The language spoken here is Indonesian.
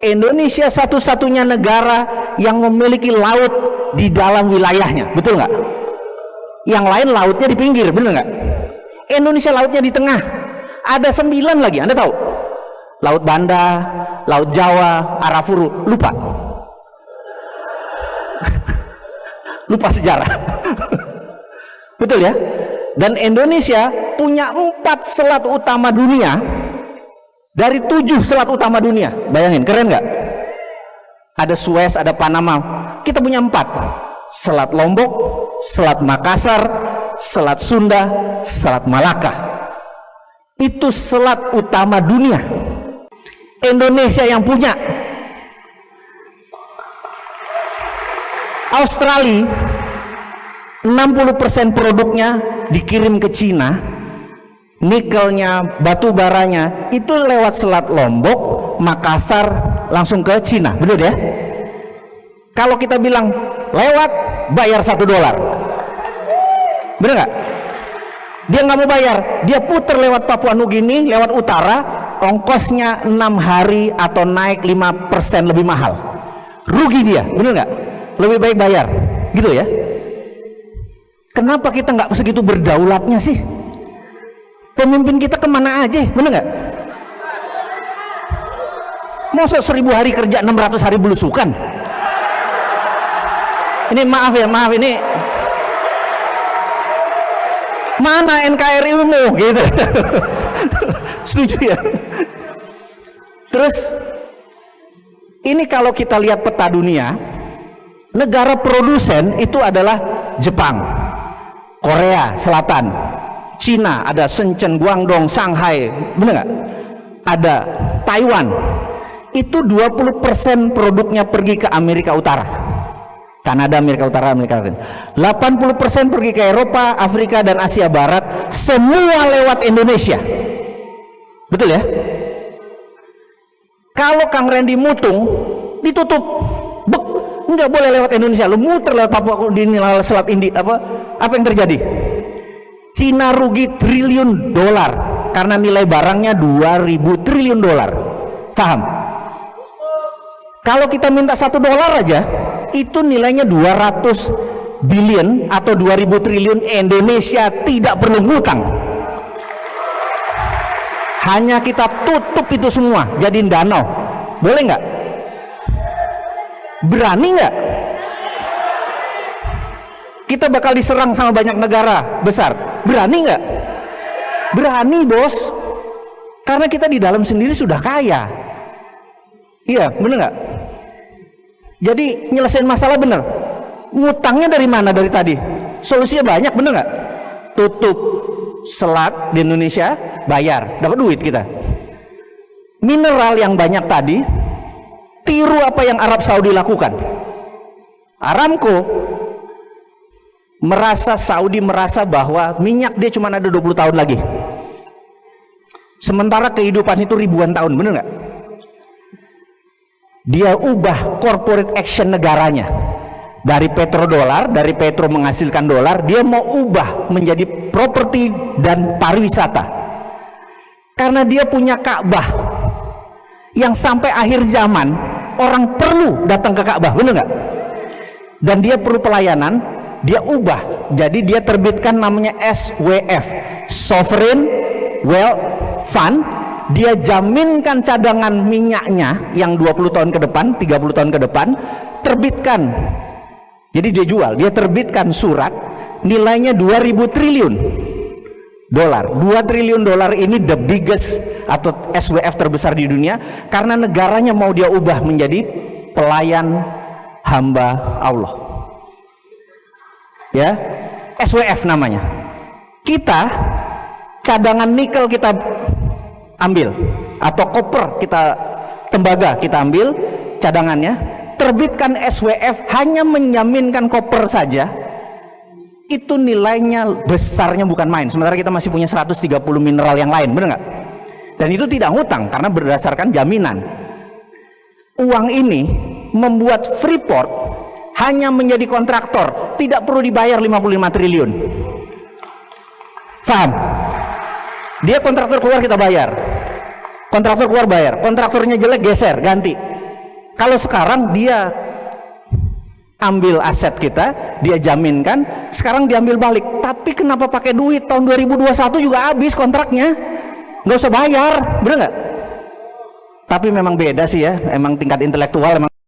Indonesia satu-satunya negara yang memiliki laut di dalam wilayahnya, betul nggak? Yang lain lautnya di pinggir, bener nggak? Indonesia lautnya di tengah. Ada 9 lagi, Anda tahu? Laut Banda, Laut Jawa, Arafuru, lupa. Lupa sejarah. Betul ya? Dan Indonesia punya 4 selat utama dunia dari 7 selat utama dunia. Bayangin, keren nggak? Ada Suez, ada Panama. Kita punya 4. Selat Lombok, Selat Makassar, Selat Sunda, Selat Malaka. Itu selat utama dunia. Indonesia yang punya. Australia 60% produknya dikirim ke Cina. Nikelnya, batu baranya itu lewat Selat Lombok, Makassar langsung ke Cina, betul ya? Kalau kita bilang lewat, bayar $1, bener nggak? Dia nggak mau bayar, dia puter lewat Papua Nugini, lewat utara, ongkosnya 6 hari atau naik 5% lebih mahal. Rugi dia, bener nggak? Lebih baik bayar, gitu ya? Kenapa kita nggak segitu berdaulatnya sih? Pemimpin kita kemana aja, bener nggak? Masa 1000 hari kerja 600 hari belusukan? Ini maaf ya, maaf ini mana NKRI-mu gitu. Setuju ya? Terus ini kalau kita lihat peta dunia, negara produsen itu adalah Jepang, Korea Selatan, Cina, ada Shenzhen, Guangdong, Shanghai, bener nggak? Ada Taiwan. Itu 20% produknya pergi ke Amerika Utara, Kanada, Amerika Utara, Amerika Latin. 80% pergi ke Eropa, Afrika, dan Asia Barat. Semua lewat Indonesia. Betul ya? Kalau Kang Randy mutung, ditutup. Bek, nggak boleh lewat Indonesia. Lu muter lewat Papua di Selat India. Apa yang terjadi? Cina rugi $1 triliun karena nilai barangnya $2.000 triliun. Paham? Kalau kita minta $1 aja, itu nilainya 200 billion atau 2.000 triliun. Indonesia tidak perlu ngutang, hanya kita tutup itu semua jadiin danau. Boleh nggak? Berani nggak? Kita bakal diserang sama banyak negara besar. Berani nggak? Berani, bos. Karena kita di dalam sendiri sudah kaya. Iya, bener nggak? Jadi nyelesain masalah bener. Ngutangnya dari mana dari tadi? Solusinya banyak, bener nggak? Tutup selat di Indonesia, bayar, dapat duit kita. Mineral yang banyak tadi, tiru apa yang Arab Saudi lakukan. Aramco Saudi merasa bahwa minyak dia cuma ada 20 tahun lagi, sementara kehidupan itu ribuan tahun, bener nggak? Dia ubah corporate action negaranya dari petrodolar, dari petro menghasilkan dolar, dia mau ubah menjadi properti dan pariwisata. Karena dia punya Ka'bah yang sampai akhir zaman orang perlu datang ke Ka'bah, bener nggak? Dan dia perlu pelayanan, dia ubah jadi dia terbitkan namanya SWF, Sovereign Wealth Fund. Dia jaminkan cadangan minyaknya yang 20 tahun ke depan, 30 tahun ke depan, terbitkan. Jadi dia jual, dia terbitkan surat nilainya 2.000 triliun dolar. 2 triliun dolar ini the biggest atau SWF terbesar di dunia, karena negaranya mau dia ubah menjadi pelayan hamba Allah. Ya, SWF namanya. Kita cadangan nikel kita ambil, atau koper kita, tembaga kita ambil cadangannya, terbitkan SWF, hanya menjaminkan koper saja, itu nilainya besarnya bukan main. Sementara kita masih punya 130 mineral yang lain, bener nggak? Dan itu tidak ngutang karena berdasarkan jaminan. Uang ini membuat Freeport hanya menjadi kontraktor, tidak perlu dibayar 55 triliun. Paham? Dia kontraktor keluar, kita bayar. Kontraktor keluar, bayar. Kontraktornya jelek, geser, ganti. Kalau sekarang dia ambil aset kita, dia jaminkan, sekarang diambil balik. Tapi kenapa pakai duit? Tahun 2021 juga habis kontraknya, nggak usah bayar, bener nggak? Tapi memang beda sih ya, emang tingkat intelektual emang